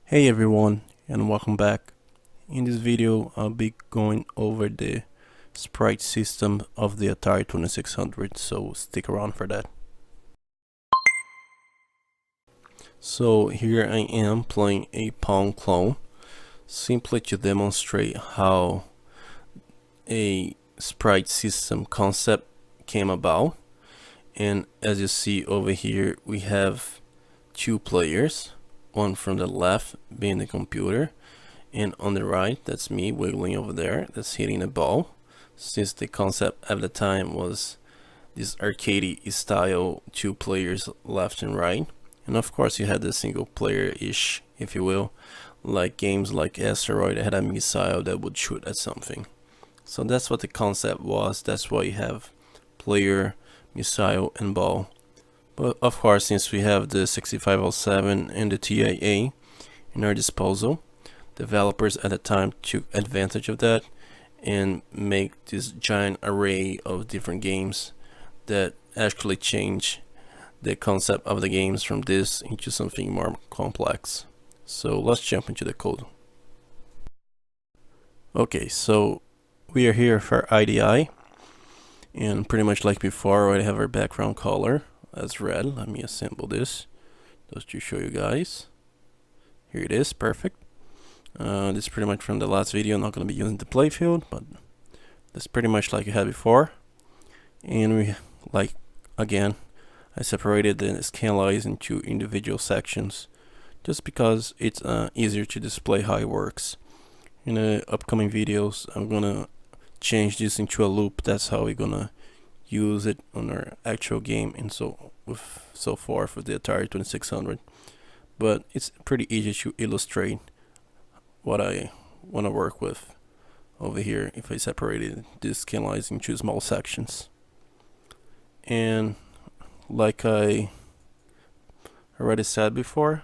Hey everyone, and welcome back. In this video I'll be going over the sprite system of the Atari 2600, so stick around for that. So here I am playing a Pong clone, simply to demonstrate how a sprite system concept came about. And as you see over here, we have two players, one from the left being the computer, and on the right, that's me wiggling over there, that's hitting the ball, since the concept at the time was this arcade style, two players left and right. And of course you had the single player-ish, if you will, like games like Asteroid had a missile that would shoot at something. So that's what the concept was. That's why you have player, missile, and ball. But of course, since we have the 6507 and the TIA in our disposal, developers at the time took advantage of that and make this giant array of different games that actually change the concept of the games from this into something more complex. So let's jump into the code. Okay, so we are here for IDI, and pretty much like before, I have our background color as red. Let me assemble this just to show you guys. Here it is, perfect. This is pretty much from the last video. I'm not going to be using the playfield, but that's pretty much like I had before. And again, I separated the scanlines into individual sections just because it's easier to display how it works. In the upcoming videos, I'm going to change this into a loop. That's how we're going to use it on our actual game and so forth with the Atari 2600. But it's pretty easy to illustrate what I want to work with over here if I separated these scanlines into small sections. And like I already said before,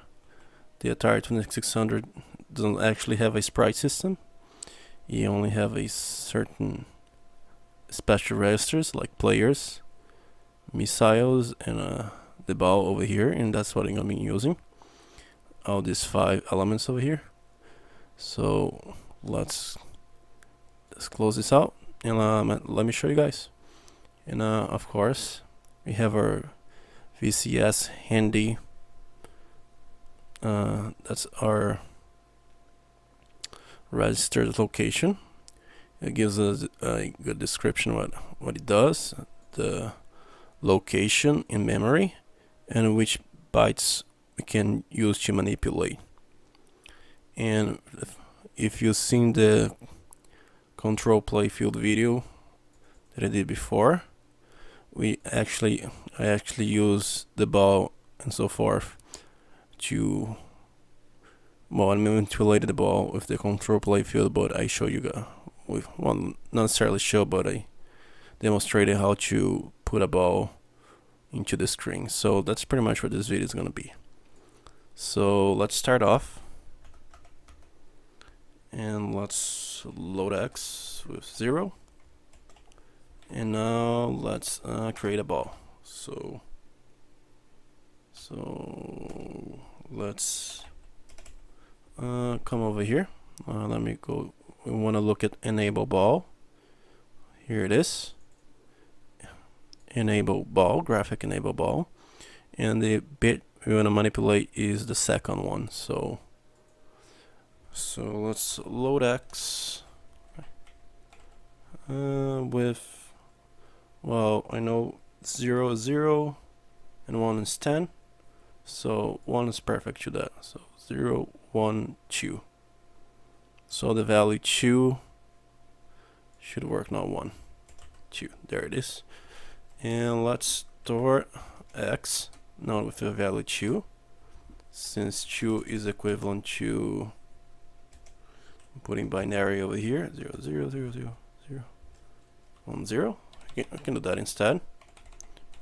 the Atari 2600 doesn't actually have a sprite system. You only have a certain special registers like players, missiles, and the ball over here, and that's what I'm going to be using. All these 5 elements over here. So let's close this out and let me show you guys. And of course we have our VCS handy. That's our registered location. It gives us a good description what it does, the location in memory, and which bytes we can use to manipulate. And if you've seen the control playfield video that I did before, I actually use the ball and so forth to, well, I manipulated the ball with the control playfield, but I show you guys, well, not necessarily show, but I demonstrated how to put a ball into the string. So that's pretty much what this video is going to be. So let's start off. And let's load X with 0. And now let's create a ball. So let's come over here. Let me go. We want to look at enable ball. Here it is. Enable ball, graphic enable ball. And the bit we want to manipulate is the second one. So let's load X with, well, I know 0 is 0 and 1 is 10, so 1 is perfect to that. So 0, 1, 2. So the value 2 should work, not 1, 2. There it is. And let's store X now with the value 2, since 2 is equivalent to, putting binary over here, 0, 0, 0, 0, 0, 1, 0. I can do that instead.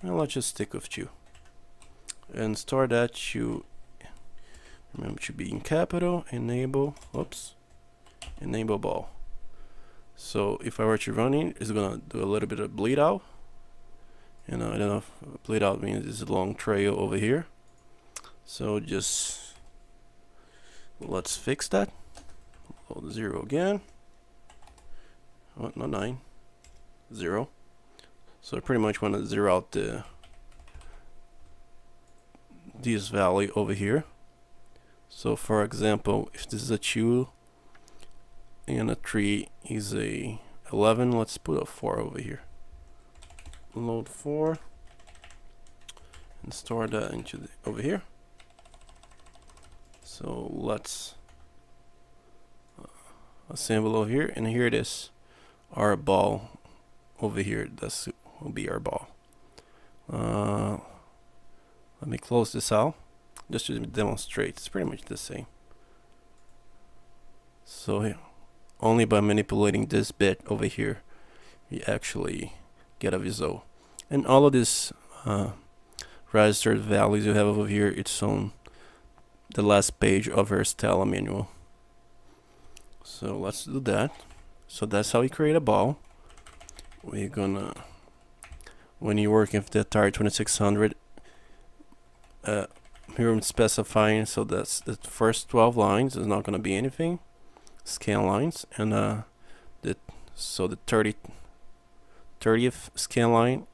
And let's just stick with 2. And store that to, remember to be in capital, enable ball. So if I were to run it, it's gonna do a little bit of bleed out. And I don't know if bleed out means it's a long trail over here. So just Let's fix that. Load 0 again. Oh, no, 9. 0. So I pretty much want to zero out this value over here. So for example, if this is a 2 and a 3 is a 11, let's put a 4 over here. Load 4 and store that into over here. So let's assemble over here, and here it is, our ball over here. This will be our ball. Let me close this out just to demonstrate. It's pretty much the same. So here, only by manipulating this bit over here, you actually get a result. And all of these registered values you have over here, it's on the last page of our Stella manual. So let's do that. So that's how you create a ball. We're gonna, when you're working with the Atari 2600, here I'm specifying, so that's the first 12 lines is not gonna be anything, scan lines, and the 30th scan line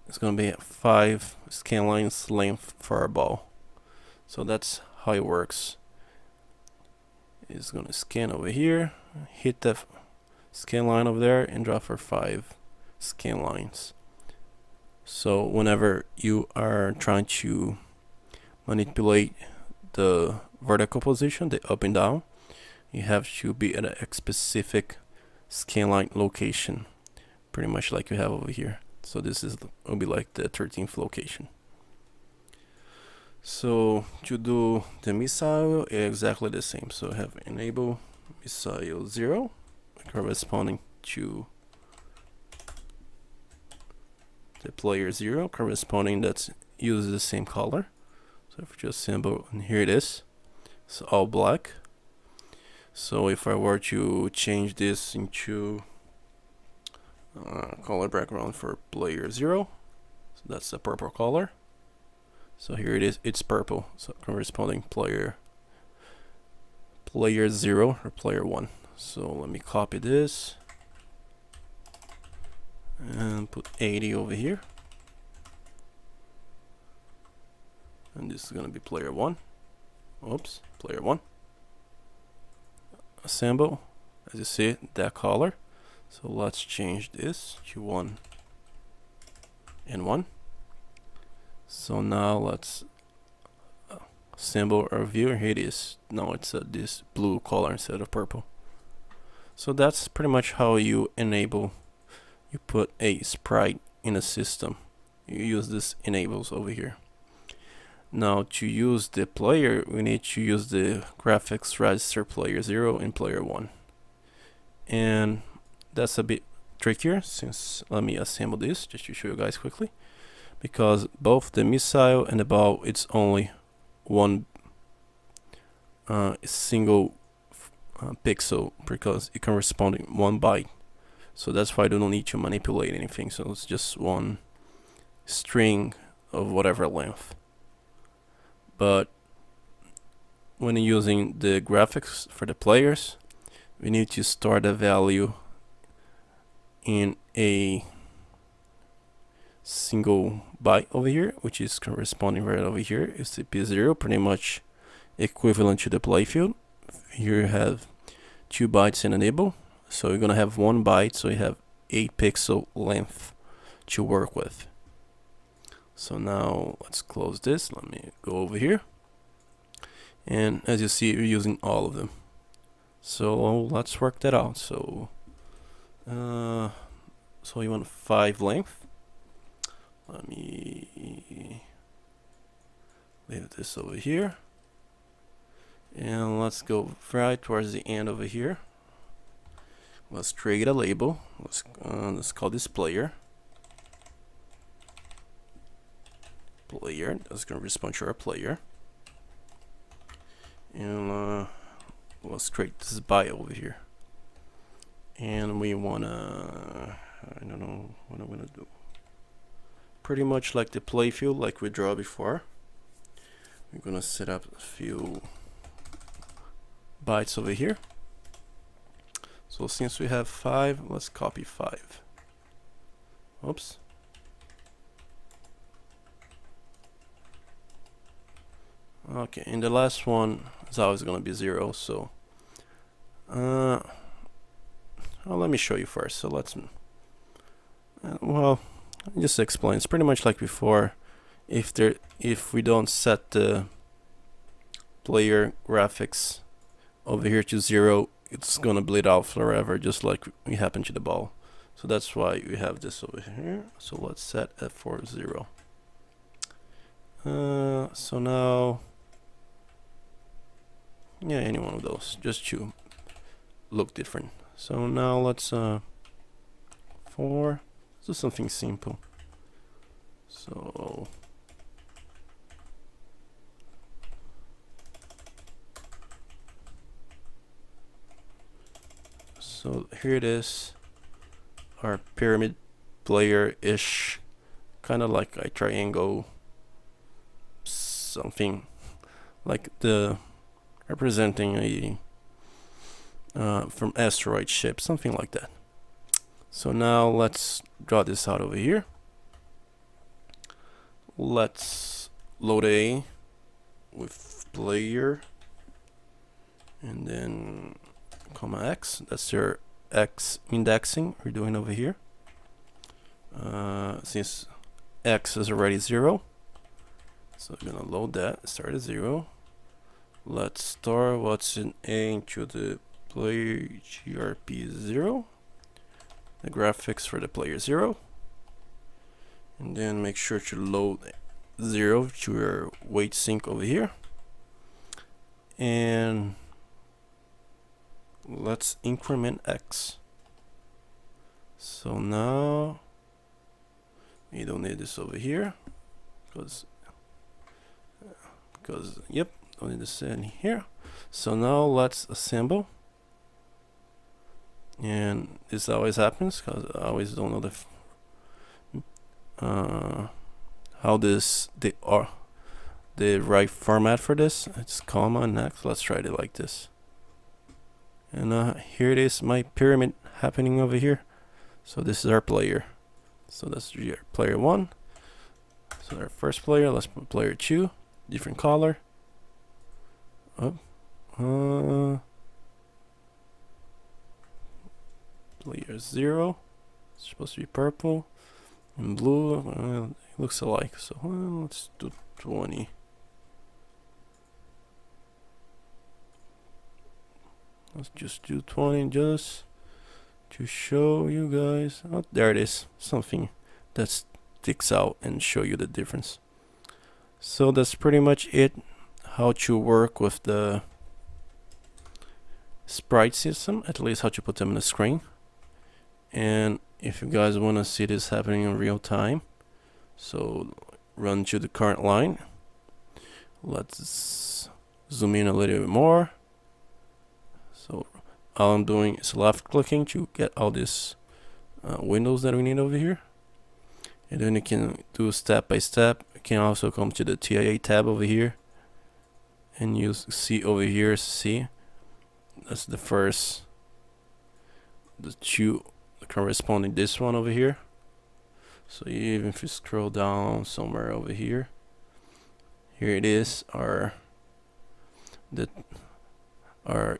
is gonna be 5 scan lines length for our ball. So that's how it works. It's gonna scan over here, hit the scan line over there, and draw for 5 scan lines. So whenever you are trying to manipulate the vertical position, the up and down, you have to be at a specific scan line location, pretty much like you have over here. So this will be like the 13th location. So to do the missile, exactly the same. So I have enable missile 0 corresponding to the player 0 corresponding, that uses the same color. So if we just symbol, and here it is, it's all black. So if I were to change this into color background for player 0, so that's the purple color. So here it is, it's purple, so corresponding player 0 or player 1. So let me copy this and put 80 over here, and this is gonna be player 1. Oops, player 1. Assemble, as you see, that color. So let's change this to 1 and 1. So now let's assemble our view, and here it is. Now it's this blue color instead of purple. So that's pretty much how you enable, you put a sprite in a system. You use this enables over here. Now to use the player, we need to use the graphics register player 0 and player 1. And that's a bit trickier, since let me assemble this just to show you guys quickly. Because both the missile and the ball, it's only one single pixel, because it can respond in 1 byte. So that's why I don't need to manipulate anything. So it's just one string of whatever length. But when using the graphics for the players, we need to store the value in a single byte over here, which is corresponding right over here. Is the P0, pretty much equivalent to the playfield. Here you have 2 bytes in enable, so you're gonna have 1 byte, so you have 8 pixel length to work with. So now let's close this. Let me go over here, and as you see, you're using all of them. So let's work that out. So you want 5 length. Let me leave this over here, and let's go right towards the end over here. Let's create a label. Let's call this player. That's going to respond to our player. And let's create this by over here. And we wanna, I don't know what I'm gonna do. Pretty much like the playfield, like we draw before. We're gonna set up a few bytes over here. So since we have 5, let's copy 5. Oops. Okay, and the last one is always going to be 0, so well, let me show you first. So let's well, just explain. It's pretty much like before. If we don't set the player graphics over here to 0, it's gonna bleed out forever, just like we happened to the ball. So that's why we have this over here. So let's set F for 0. So now, yeah, any one of those, just to look different. So now let's 4. Let's do something simple. So here it is, our pyramid player-ish, kind of like a triangle, something like the representing a from asteroid ship, something like that. So now let's draw this out over here. Let's load A with player, and then comma X. That's your X indexing we're doing over here. Since X is already 0, so I'm gonna load that, start at 0. Let's store what's in A into the player grp 0, the graphics for the player 0, and then make sure to load 0 to your weight sync over here, and let's increment X. So now we don't need this over here because yep, don't need this in here. So now let's assemble, and this always happens because I always don't know how the right format for this. It's comma and next. Let's try it like this. And here it is, my pyramid happening over here. So this is our player. So that's your player 1. So our first player, let's put player 2, different color. Player 0, it's supposed to be purple, and blue, it looks alike. So let's do 20. Let's just do 20 just to show you guys. Oh, there it is. Something that sticks out and show you the difference. So that's pretty much it. How to work with the sprite system, at least how to put them on the screen. And if you guys want to see this happening in real time, so run to the current line. Let's zoom in a little bit more. So all I'm doing is left clicking to get all these windows that we need over here, and then you can do step by step. You can also come to the TIA tab over here, and you see over here, see that's the first, the two corresponding this one over here. So even if you scroll down somewhere over here, here it is, our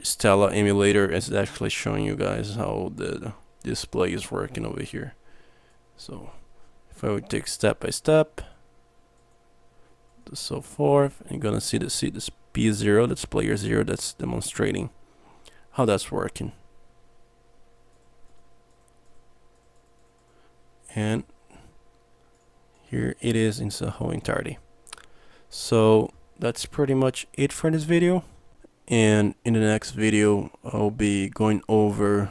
Stella emulator is actually showing you guys how the display is working over here. So if I would take step by step, so forth, you're gonna see this P0, that's player 0, that's demonstrating how that's working. And here it is in its whole entirety. So that's pretty much it for this video. And in the next video, I'll be going over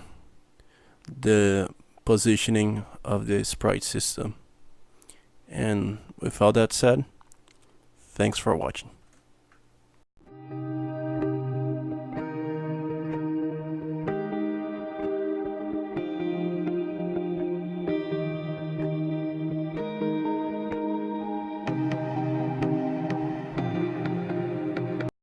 the positioning of the sprite system. And with all that said, thanks for watching.